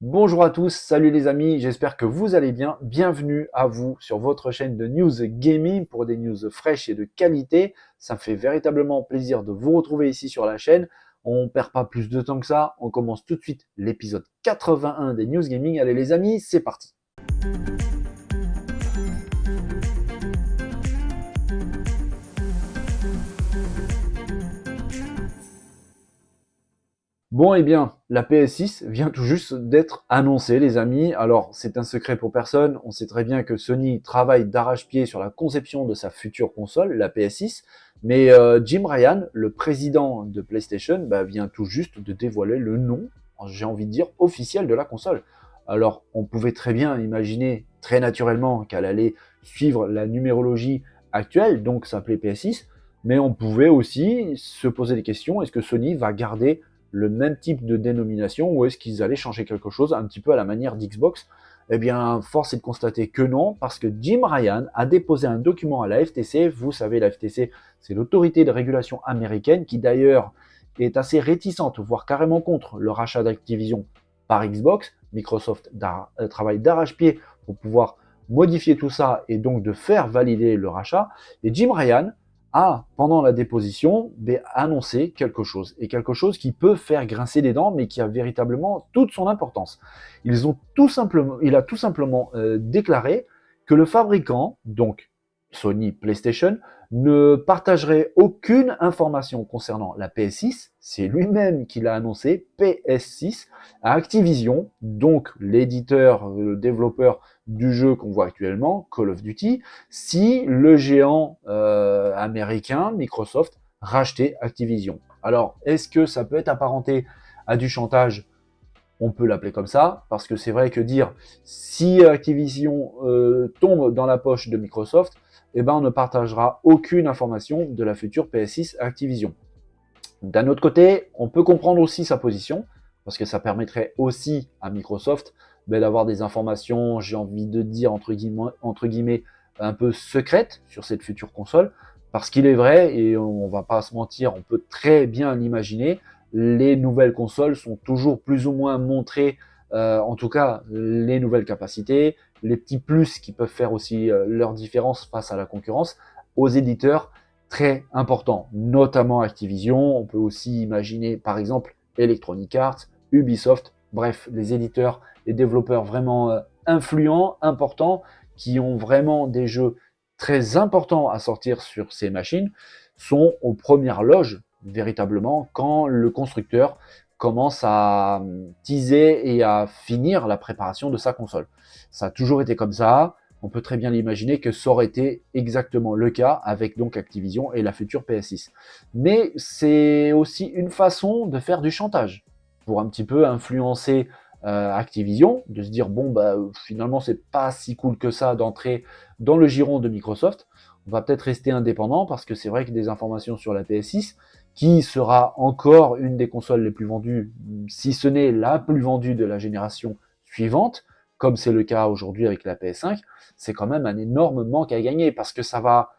Bonjour à tous, salut les amis, j'espère que vous allez bien. Bienvenue à vous sur votre chaîne de news gaming pour des news fraîches et de qualité. Ça me fait véritablement plaisir de vous retrouver ici sur la chaîne. On ne perd pas plus de temps que ça, on commence tout de suite l'épisode 81 des news gaming. Allez les amis, c'est parti. Bon, eh bien, la PS6 vient tout juste d'être annoncée, les amis. Alors, c'est un secret pour personne. On sait très bien que Sony travaille d'arrache-pied sur la conception de sa future console, la PS6. Mais Jim Ryan, le président de PlayStation, vient tout juste de dévoiler le nom, j'ai envie de dire, officiel de la console. Alors, on pouvait très bien imaginer, très naturellement, qu'elle allait suivre la numérologie actuelle, donc s'appeler PS6. Mais on pouvait aussi se poser des questions, est-ce que Sony va garder le même type de dénomination ou est-ce qu'ils allaient changer quelque chose un petit peu à la manière d'Xbox? Eh bien, force est de constater que non, parce que Jim Ryan a déposé un document à la FTC. Vous savez, la FTC, c'est l'autorité de régulation américaine qui d'ailleurs est assez réticente, voire carrément contre le rachat d'Activision par Xbox. Microsoft travaille d'arrache-pied pour pouvoir modifier tout ça et donc de faire valider le rachat. Et Jim Ryan a, pendant la déposition, annoncé quelque chose, et quelque chose qui peut faire grincer des dents, mais qui a véritablement toute son importance. Il a tout simplement déclaré que le fabricant, donc Sony PlayStation, ne partagerait aucune information concernant la PS6, c'est lui-même qui l'a annoncé, PS6, à Activision, donc l'éditeur, le développeur du jeu qu'on voit actuellement, Call of Duty, si le géant américain, Microsoft, rachetait Activision. Alors, est-ce que ça peut être apparenté à du chantage? On peut l'appeler comme ça, parce que c'est vrai que dire si Activision tombe dans la poche de Microsoft, eh ben, on ne partagera aucune information de la future PS6 Activision. D'un autre côté, on peut comprendre aussi sa position, parce que ça permettrait aussi à Microsoft d'avoir des informations, j'ai envie de dire, entre guillemets, un peu secrètes sur cette future console, parce qu'il est vrai, et on va pas se mentir, on peut très bien l'imaginer, les nouvelles consoles sont toujours plus ou moins montrées, en tout cas les nouvelles capacités, les petits plus qui peuvent faire aussi leur différence face à la concurrence, aux éditeurs très importants, notamment Activision. On peut aussi imaginer par exemple Electronic Arts, Ubisoft, bref, les éditeurs et développeurs vraiment influents, importants, qui ont vraiment des jeux très importants à sortir sur ces machines, sont aux premières loges véritablement quand le constructeur commence à teaser et à finir la préparation de sa console. Ça a toujours été comme ça. On peut très bien l'imaginer que ça aurait été exactement le cas avec donc Activision et la future PS6. Mais c'est aussi une façon de faire du chantage pour un petit peu influencer Activision, de se dire bon finalement c'est pas si cool que ça d'entrer dans le giron de Microsoft. On va peut-être rester indépendant parce que c'est vrai que des informations sur la PS6, qui sera encore une des consoles les plus vendues, si ce n'est la plus vendue de la génération suivante, comme c'est le cas aujourd'hui avec la PS5, c'est quand même un énorme manque à gagner parce que ça va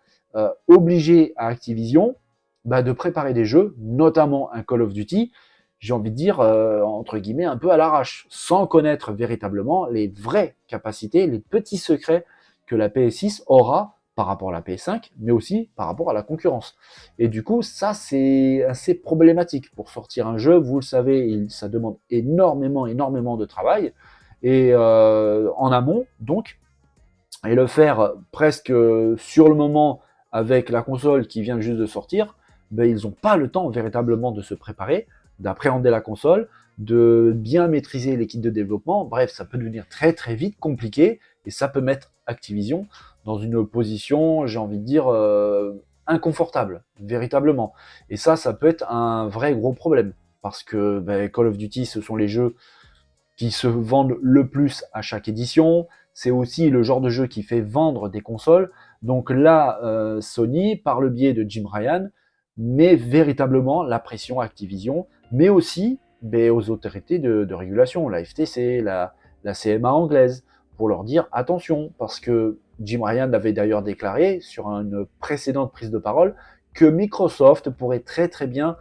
obliger à Activision de préparer des jeux, notamment un Call of Duty, j'ai envie de dire, entre guillemets, un peu à l'arrache, sans connaître véritablement les vraies capacités, les petits secrets que la PS6 aura par rapport à la PS5, mais aussi par rapport à la concurrence. Et du coup, ça, c'est assez problématique pour sortir un jeu. Vous le savez, ça demande énormément de travail. Et en amont, donc, et le faire presque sur le moment avec la console qui vient juste de sortir, ils n'ont pas le temps véritablement de se préparer, d'appréhender la console, de bien maîtriser l'équipe de développement. Bref, ça peut devenir très vite compliqué et ça peut mettre Activision dans une position, j'ai envie de dire, inconfortable, véritablement. Et ça peut être un vrai gros problème parce que Call of Duty, ce sont les jeux qui se vendent le plus à chaque édition. C'est aussi le genre de jeu qui fait vendre des consoles. Donc là, Sony, par le biais de Jim Ryan, met véritablement la pression à Activision, mais aussi aux autorités de régulation, la FTC, la CMA anglaise, pour leur dire attention, parce que Jim Ryan avait d'ailleurs déclaré sur une précédente prise de parole que Microsoft pourrait très bien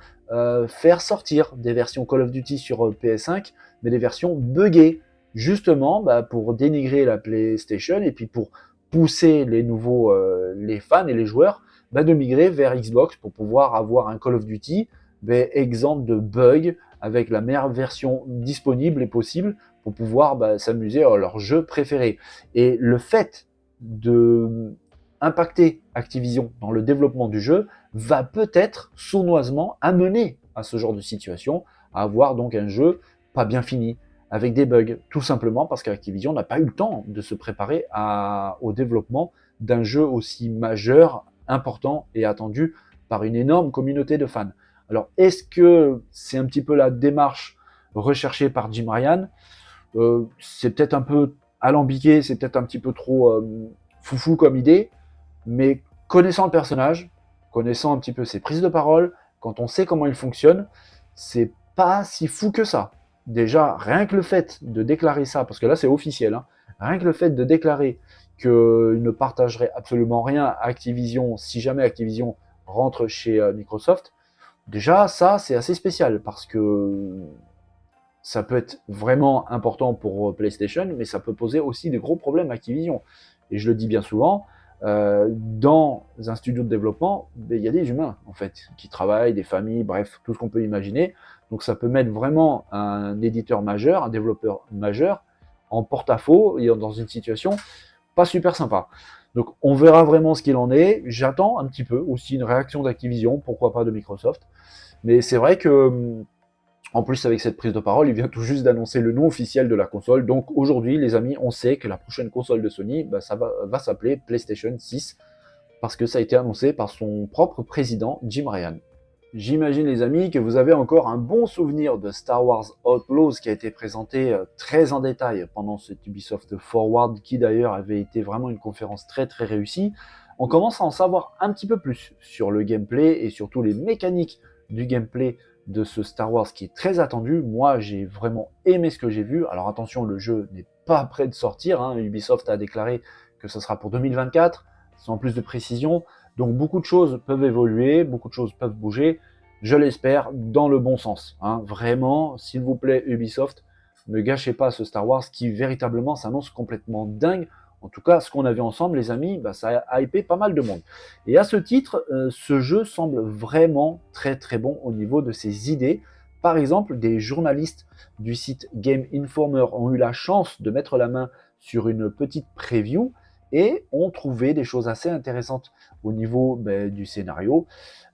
faire sortir des versions Call of Duty sur PS5, mais des versions buggées. justement pour dénigrer la PlayStation et puis pour pousser les fans et les joueurs de migrer vers Xbox pour pouvoir avoir un Call of Duty exempt de bugs avec la meilleure version disponible et possible pour pouvoir s'amuser à leur jeu préféré. Et le fait de impacter Activision dans le développement du jeu va peut-être sournoisement amener à ce genre de situation, à avoir donc un jeu pas bien fini, avec des bugs, tout simplement parce qu'Activision n'a pas eu le temps de se préparer au développement d'un jeu aussi majeur, important et attendu par une énorme communauté de fans. Alors, est-ce que c'est un petit peu la démarche recherchée par Jim Ryan? C'est peut-être un peu alambiqué, c'est peut-être un petit peu trop foufou comme idée, mais connaissant le personnage, connaissant un petit peu ses prises de parole, quand on sait comment il fonctionne, c'est pas si fou que ça. Déjà, rien que le fait de déclarer ça, parce que là c'est officiel, hein, rien que le fait de déclarer qu'il ne partagerait absolument rien à Activision si jamais Activision rentre chez Microsoft, déjà ça c'est assez spécial parce que ça peut être vraiment important pour PlayStation, mais ça peut poser aussi des gros problèmes à Activision. Et je le dis bien souvent, dans un studio de développement, il y a des humains en fait qui travaillent, des familles, bref, tout ce qu'on peut imaginer. Donc ça peut mettre vraiment un éditeur majeur, un développeur majeur en porte-à-faux et dans une situation pas super sympa. Donc on verra vraiment ce qu'il en est. J'attends un petit peu aussi une réaction d'Activision, pourquoi pas de Microsoft. Mais c'est vrai que en plus, avec cette prise de parole, il vient tout juste d'annoncer le nom officiel de la console. Donc aujourd'hui, les amis, on sait que la prochaine console de Sony, ça va s'appeler PlayStation 6, parce que ça a été annoncé par son propre président, Jim Ryan. J'imagine, les amis, que vous avez encore un bon souvenir de Star Wars Outlaws qui a été présenté très en détail pendant cet Ubisoft Forward, qui d'ailleurs avait été vraiment une conférence très très réussie. On commence à en savoir un petit peu plus sur le gameplay et surtout les mécaniques du gameplay de ce Star Wars qui est très attendu. Moi, j'ai vraiment aimé ce que j'ai vu. Alors attention, le jeu n'est pas prêt de sortir, hein. Ubisoft a déclaré que ce sera pour 2024, sans plus de précision. Donc beaucoup de choses peuvent évoluer, beaucoup de choses peuvent bouger, je l'espère, dans le bon sens, hein. Vraiment, s'il vous plaît, Ubisoft, ne gâchez pas ce Star Wars qui véritablement s'annonce complètement dingue. En tout cas, ce qu'on a vu ensemble, les amis, ça a hypé pas mal de monde. Et à ce titre, ce jeu semble vraiment très très bon au niveau de ses idées. Par exemple, des journalistes du site Game Informer ont eu la chance de mettre la main sur une petite preview et ont trouvé des choses assez intéressantes au niveau du scénario.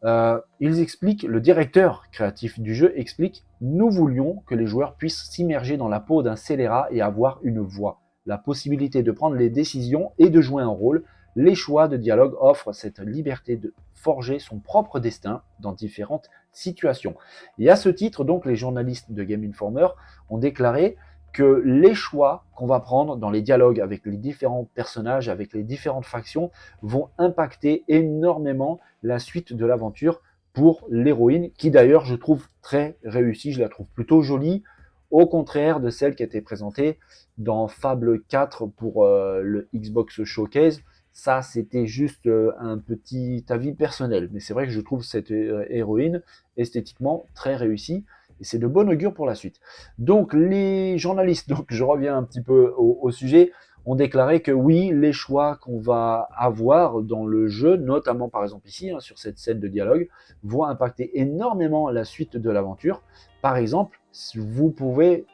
Ils expliquent, le directeur créatif du jeu explique: nous voulions que les joueurs puissent s'immerger dans la peau d'un scélérat et avoir une voix, la possibilité de prendre les décisions et de jouer un rôle. Les choix de dialogue offrent cette liberté de forger son propre destin dans différentes situations. Et à ce titre, donc, les journalistes de Game Informer ont déclaré que les choix qu'on va prendre dans les dialogues avec les différents personnages, avec les différentes factions, vont impacter énormément la suite de l'aventure pour l'héroïne, qui d'ailleurs je trouve très réussie, je la trouve plutôt jolie, au contraire de celle qui a été présentée dans Fable 4 pour le Xbox Showcase. Ça, c'était juste un petit avis personnel, mais c'est vrai que je trouve cette héroïne esthétiquement très réussie, et c'est de bon augure pour la suite. Donc les journalistes, donc je reviens un petit peu au sujet, ont déclaré que oui, les choix qu'on va avoir dans le jeu, notamment par exemple ici, hein, sur cette scène de dialogue, vont impacter énormément la suite de l'aventure. Par exemple, vous pouvez,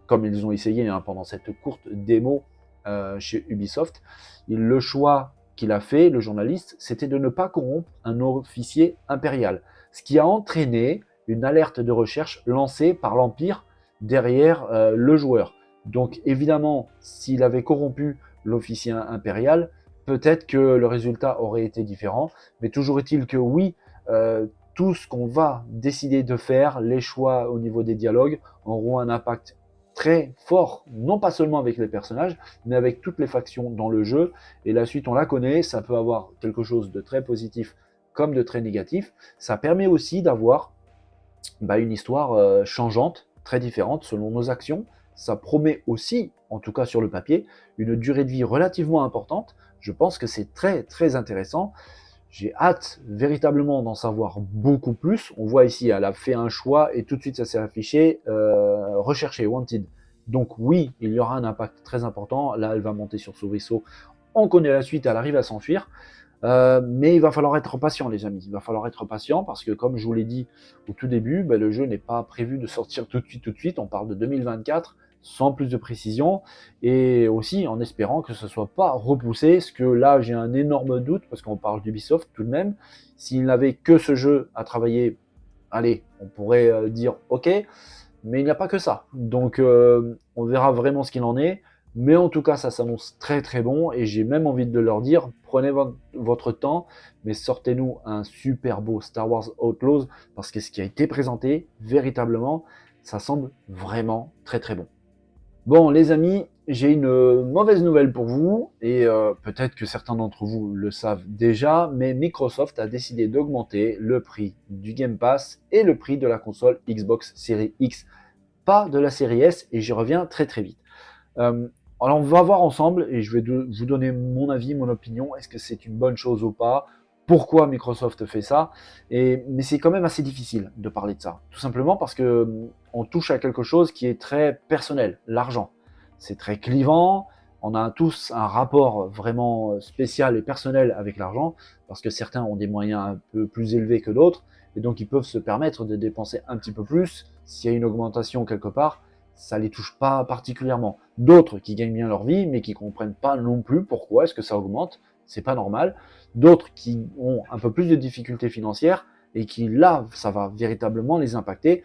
comme ils ont essayé pendant cette courte démo chez Ubisoft, le choix qu'il a fait, le journaliste, c'était de ne pas corrompre un officier impérial, ce qui a entraîné une alerte de recherche lancée par l'Empire derrière le joueur. Donc évidemment, s'il avait corrompu l'officier impérial, peut-être que le résultat aurait été différent, mais toujours est-il que oui, tout ce qu'on va décider de faire, les choix au niveau des dialogues, auront un impact très fort, non pas seulement avec les personnages, mais avec toutes les factions dans le jeu. Et la suite, on la connaît, ça peut avoir quelque chose de très positif comme de très négatif. Ça permet aussi d'avoir une histoire changeante, très différente selon nos actions. Ça promet aussi, en tout cas sur le papier, une durée de vie relativement importante. Je pense que c'est très très intéressant. J'ai hâte véritablement d'en savoir beaucoup plus. On voit ici, elle a fait un choix et tout de suite ça s'est affiché, recherché, wanted. Donc oui, il y aura un impact très important. Là, elle va monter sur ce vaisseau. On connaît la suite, elle arrive à s'enfuir. Mais il va falloir être patient, les amis. Il va falloir être patient parce que, comme je vous l'ai dit au tout début, le jeu n'est pas prévu de sortir tout de suite. On parle de 2024, sans plus de précision. Et aussi en espérant que ce ne soit pas repoussé. Parce que là, j'ai un énorme doute parce qu'on parle d'Ubisoft tout de même. S'il n'avait que ce jeu à travailler, allez, on pourrait dire OK. Mais il n'y a pas que ça. Donc, on verra vraiment ce qu'il en est. Mais en tout cas, ça s'annonce très très bon. Et j'ai même envie de leur dire, prenez votre temps, mais sortez-nous un super beau Star Wars Outlaws. Parce que ce qui a été présenté, véritablement, ça semble vraiment très très bon. Bon, les amis, j'ai une mauvaise nouvelle pour vous, et peut-être que certains d'entre vous le savent déjà, mais Microsoft a décidé d'augmenter le prix du Game Pass et le prix de la console Xbox Series X, pas de la série S, et j'y reviens très très vite. Euh, alors on va voir ensemble, et je vais vous donner mon avis, mon opinion, est-ce que c'est une bonne chose ou pas, pourquoi Microsoft fait ça, mais c'est quand même assez difficile de parler de ça, tout simplement parce que on touche à quelque chose qui est très personnel, l'argent. C'est très clivant, on a tous un rapport vraiment spécial et personnel avec l'argent, parce que certains ont des moyens un peu plus élevés que d'autres, et donc ils peuvent se permettre de dépenser un petit peu plus. S'il y a une augmentation quelque part, ça les touche pas particulièrement. D'autres qui gagnent bien leur vie, mais qui comprennent pas non plus pourquoi est-ce que ça augmente, c'est pas normal. D'autres qui ont un peu plus de difficultés financières et qui là, ça va véritablement les impacter.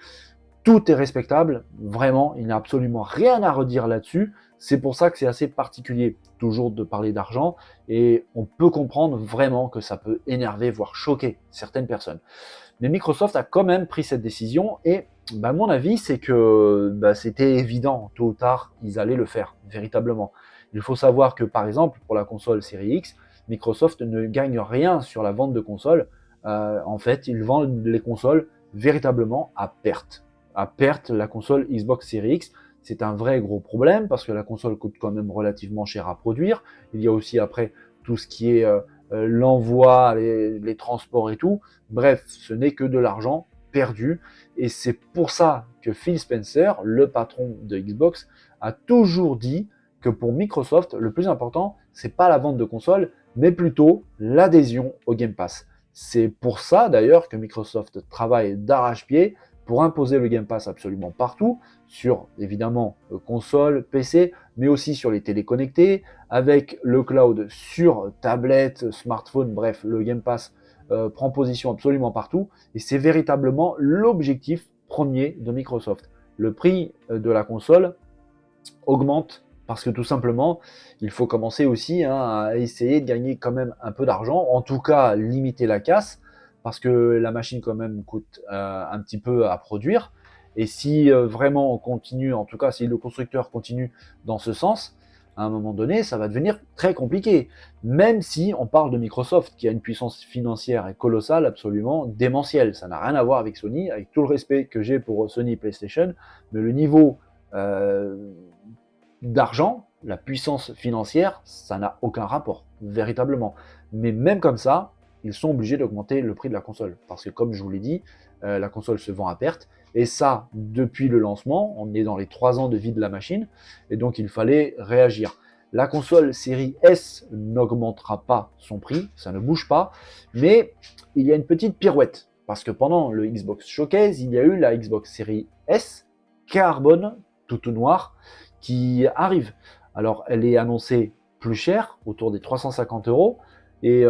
Tout est respectable, vraiment, il n'y a absolument rien à redire là-dessus. C'est pour ça que c'est assez particulier toujours de parler d'argent, et on peut comprendre vraiment que ça peut énerver, voire choquer certaines personnes. Mais Microsoft a quand même pris cette décision, et mon avis, c'est que c'était évident, tôt ou tard, ils allaient le faire, véritablement. Il faut savoir que, par exemple, pour la console Series X, Microsoft ne gagne rien sur la vente de consoles. En fait, ils vendent les consoles véritablement à perte. À perte, la console Xbox Series X, c'est un vrai gros problème parce que la console coûte quand même relativement cher à produire. Il y a aussi après tout ce qui est l'envoi, les transports et tout. Bref, ce n'est que de l'argent perdu. Et c'est pour ça que Phil Spencer, le patron de Xbox, a toujours dit que pour Microsoft, le plus important, c'est pas la vente de consoles, mais plutôt l'adhésion au Game Pass. C'est pour ça d'ailleurs que Microsoft travaille d'arrache-pied pour imposer le Game Pass absolument partout, sur évidemment console, PC, mais aussi sur les téléconnectés, avec le cloud sur tablette, smartphone, bref, le Game Pass prend position absolument partout, et c'est véritablement l'objectif premier de Microsoft. Le prix de la console augmente parce que tout simplement, il faut commencer aussi à essayer de gagner quand même un peu d'argent, en tout cas limiter la casse, parce que la machine quand même coûte un petit peu à produire. Et si vraiment on continue, en tout cas si le constructeur continue dans ce sens, à un moment donné, ça va devenir très compliqué. Même si on parle de Microsoft, qui a une puissance financière colossale, absolument démentielle. Ça n'a rien à voir avec Sony, avec tout le respect que j'ai pour Sony PlayStation, mais le niveau d'argent, la puissance financière, ça n'a aucun rapport, véritablement. Mais même comme ça, ils sont obligés d'augmenter le prix de la console. Parce que comme je vous l'ai dit, la console se vend à perte. Et ça, depuis le lancement, on est dans les 3 ans de vie de la machine. Et donc il fallait réagir. La console série S n'augmentera pas son prix, ça ne bouge pas. Mais il y a une petite pirouette. Parce que pendant le Xbox Showcase, il y a eu la Xbox série S carbone, toute noire, qui arrive. Alors, elle est annoncée plus chère, autour des 350 €, et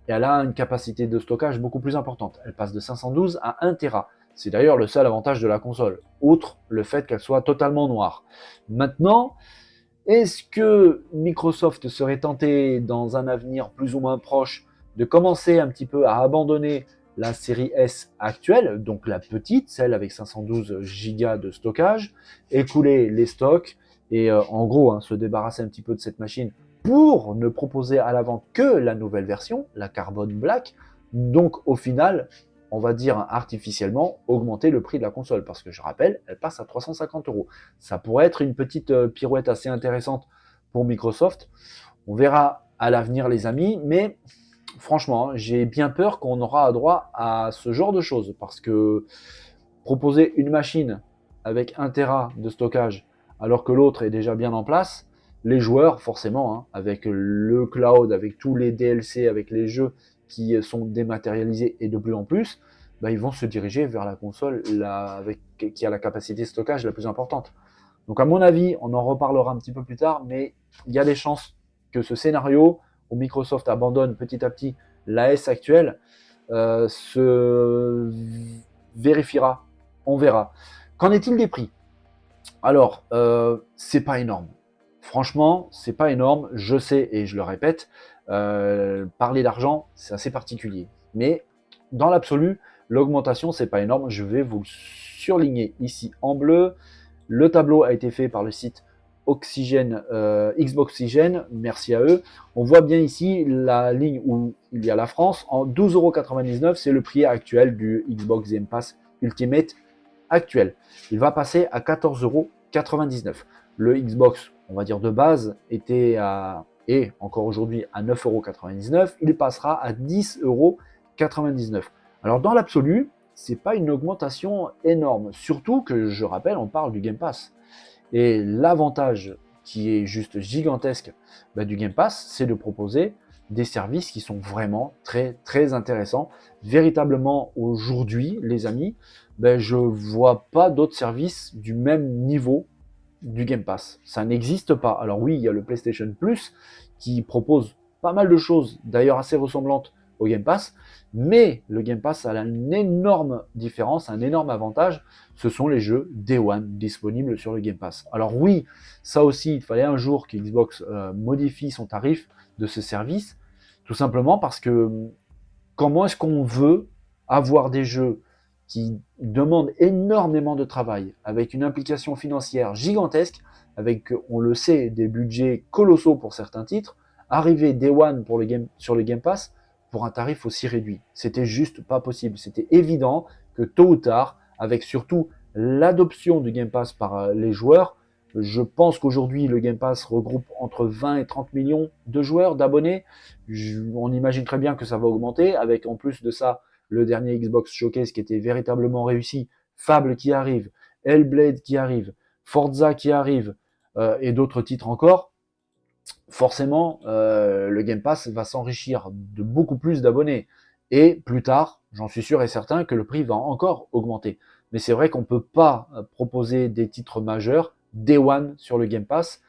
elle a une capacité de stockage beaucoup plus importante. Elle passe de 512 à 1 Tera. C'est d'ailleurs le seul avantage de la console, outre le fait qu'elle soit totalement noire. Maintenant, est-ce que Microsoft serait tenté, dans un avenir plus ou moins proche, de commencer un petit peu à abandonner la série S actuelle, donc la petite, celle avec 512 Go de stockage, écouler les stocks et en gros se débarrasser un petit peu de cette machine pour ne proposer à la vente que la nouvelle version, la Carbon Black, donc au final, on va dire artificiellement, augmenter le prix de la console, parce que je rappelle, elle passe à 350 €. Ça pourrait être une petite pirouette assez intéressante pour Microsoft. On verra à l'avenir, les amis, mais franchement, j'ai bien peur qu'on aura droit à ce genre de choses, parce que proposer une machine avec 1 Tera de stockage alors que l'autre est déjà bien en place, les joueurs, forcément, hein, avec le cloud, avec tous les DLC, avec les jeux qui sont dématérialisés et de plus en plus, bah, ils vont se diriger vers la console qui a la capacité de stockage la plus importante. Donc à mon avis, on en reparlera un petit peu plus tard, mais il y a des chances que ce scénario où Microsoft abandonne petit à petit l'AS actuelle se vérifiera. On verra. Qu'en est-il des prix? Alors, c'est pas énorme. Franchement, c'est pas énorme. Je sais et je le répète, parler d'argent, c'est assez particulier. Mais dans l'absolu, l'augmentation, c'est pas énorme. Je vais vous le surligner ici en bleu. Le tableau a été fait par le site Oxygène, Xbox Oxygène, merci à eux. On voit bien ici la ligne où il y a la France. En 12,99 €, c'est le prix actuel du Xbox Game Pass Ultimate actuel. Il va passer à 14,99 €. Le Xbox, on va dire de base, était et encore aujourd'hui à 9,99 €. Il passera à 10,99 €. Alors dans l'absolu, c'est pas une augmentation énorme. Surtout que, je rappelle, on parle du Game Pass. Et l'avantage qui est juste gigantesque du Game Pass, c'est de proposer des services qui sont vraiment très très intéressants. Véritablement aujourd'hui, les amis, je vois pas d'autres services du même niveau du Game Pass. Ça n'existe pas. Alors oui, il y a le PlayStation Plus qui propose pas mal de choses, d'ailleurs assez ressemblantes au Game Pass, mais le Game Pass a une énorme différence, un énorme avantage, ce sont les jeux Day One disponibles sur le Game Pass. Alors oui, ça aussi, il fallait un jour que Xbox modifie son tarif de ce service, tout simplement parce que comment est-ce qu'on veut avoir des jeux qui demandent énormément de travail, avec une implication financière gigantesque, avec, on le sait, des budgets colossaux pour certains titres, arriver Day One sur le Game Pass pour un tarif aussi réduit. C'était juste pas possible. C'était évident que tôt ou tard, avec surtout l'adoption du Game Pass par les joueurs, je pense qu'aujourd'hui, le Game Pass regroupe entre 20 et 30 millions de joueurs, d'abonnés. On imagine très bien que ça va augmenter, avec en plus de ça, le dernier Xbox Showcase qui était véritablement réussi, Fable qui arrive, Hellblade qui arrive, Forza qui arrive, et d'autres titres encore. Forcément, le Game Pass va s'enrichir de beaucoup plus d'abonnés. Et plus tard, j'en suis sûr et certain que le prix va encore augmenter. Mais c'est vrai qu'on ne peut pas proposer des titres majeurs Day One sur le Game Pass.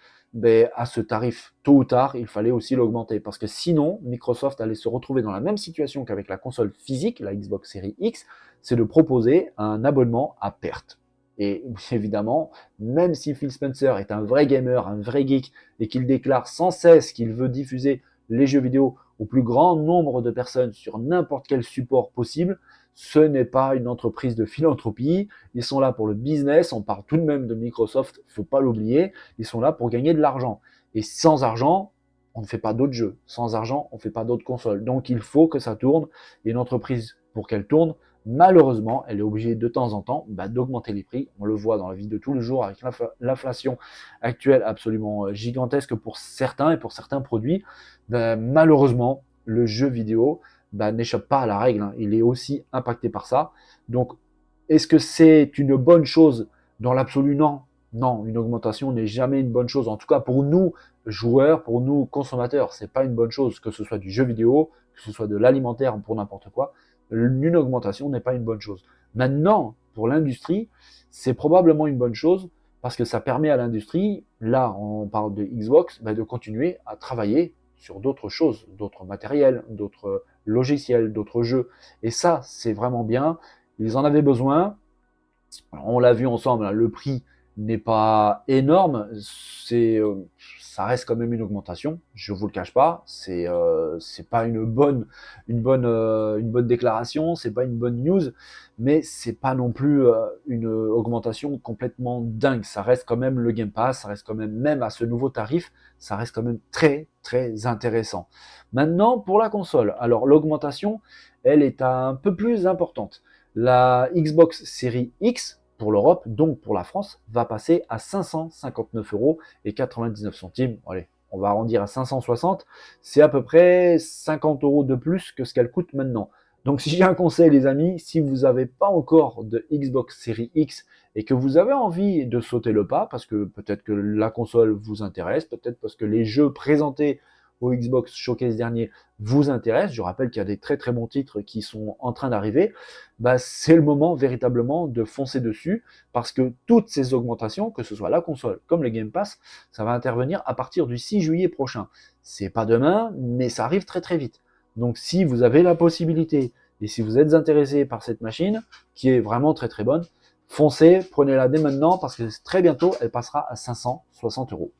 À ce tarif, tôt ou tard, il fallait aussi l'augmenter. Parce que sinon, Microsoft allait se retrouver dans la même situation qu'avec la console physique, la Xbox Series X, c'est de proposer un abonnement à perte. Et évidemment, même si Phil Spencer est un vrai gamer, un vrai geek, et qu'il déclare sans cesse qu'il veut diffuser les jeux vidéo au plus grand nombre de personnes sur n'importe quel support possible, ce n'est pas une entreprise de philanthropie. Ils sont là pour le business. On parle tout de même de Microsoft, il ne faut pas l'oublier. Ils sont là pour gagner de l'argent. Et sans argent, on ne fait pas d'autres jeux. Sans argent, on ne fait pas d'autres consoles. Donc il faut que ça tourne. Et une entreprise, pour qu'elle tourne, malheureusement, elle est obligée de temps en temps d'augmenter les prix. On le voit dans la vie de tous les jours avec l'inflation actuelle absolument gigantesque pour certains et pour certains produits. Malheureusement, le jeu vidéo n'échappe pas à la règle. Hein. Il est aussi impacté par ça. Donc, est-ce que c'est une bonne chose? Dans l'absolu, non. Non, une augmentation n'est jamais une bonne chose. En tout cas, pour nous, joueurs, pour nous, consommateurs, c'est pas une bonne chose. Que ce soit du jeu vidéo, que ce soit de l'alimentaire pour n'importe quoi, une augmentation n'est pas une bonne chose. Maintenant, pour l'industrie, c'est probablement une bonne chose parce que ça permet à l'industrie, là on parle de Xbox, de continuer à travailler sur d'autres choses, d'autres matériels, d'autres logiciels, d'autres jeux. Et ça, c'est vraiment bien. Ils en avaient besoin. Alors, on l'a vu ensemble, hein, le prix n'est pas énorme, ça reste quand même une augmentation, je vous le cache pas, c'est pas une bonne déclaration, c'est pas une bonne news, mais c'est pas non plus une augmentation complètement dingue, ça reste quand même le Game Pass, ça reste quand même à ce nouveau tarif, ça reste quand même très très intéressant. Maintenant pour la console, alors l'augmentation, elle est un peu plus importante. La Xbox Series X pour l'Europe, donc pour la France, va passer à 559,99 €. Allez, on va arrondir à 560. C'est à peu près 50 € de plus que ce qu'elle coûte maintenant. Donc si j'ai un conseil les amis, si vous n'avez pas encore de Xbox Series X et que vous avez envie de sauter le pas, parce que peut-être que la console vous intéresse, peut-être parce que les jeux présentés au Xbox Showcase dernier vous intéressent, je rappelle qu'il y a des très très bons titres qui sont en train d'arriver, bah, c'est le moment véritablement de foncer dessus, parce que toutes ces augmentations, que ce soit la console comme le Game Pass, ça va intervenir à partir du 6 juillet prochain. C'est pas demain, mais ça arrive très très vite. Donc si vous avez la possibilité et si vous êtes intéressé par cette machine, qui est vraiment très très bonne, foncez, prenez-la dès maintenant parce que très bientôt elle passera à 560 euros.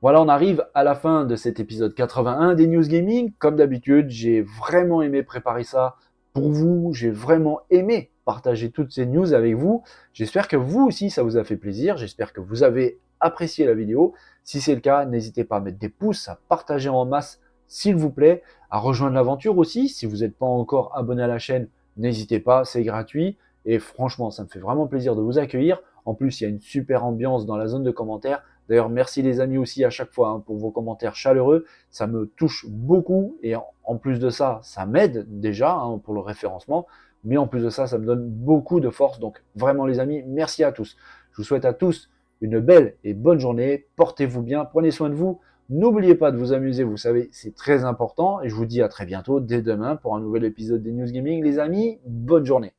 Voilà, on arrive à la fin de cet épisode 81 des News Gaming. Comme d'habitude, j'ai vraiment aimé préparer ça pour vous. J'ai vraiment aimé partager toutes ces news avec vous. J'espère que vous aussi, ça vous a fait plaisir. J'espère que vous avez apprécié la vidéo. Si c'est le cas, n'hésitez pas à mettre des pouces, à partager en masse, s'il vous plaît, à rejoindre l'aventure aussi. Si vous n'êtes pas encore abonné à la chaîne, n'hésitez pas, c'est gratuit. Et franchement, ça me fait vraiment plaisir de vous accueillir. En plus, il y a une super ambiance dans la zone de commentaires. D'ailleurs, merci les amis aussi à chaque fois pour vos commentaires chaleureux. Ça me touche beaucoup et en plus de ça, ça m'aide déjà pour le référencement. Mais en plus de ça, ça me donne beaucoup de force. Donc vraiment les amis, merci à tous. Je vous souhaite à tous une belle et bonne journée. Portez-vous bien, prenez soin de vous. N'oubliez pas de vous amuser, vous savez, c'est très important. Et je vous dis à très bientôt, dès demain, pour un nouvel épisode des News Gaming. Les amis, bonne journée.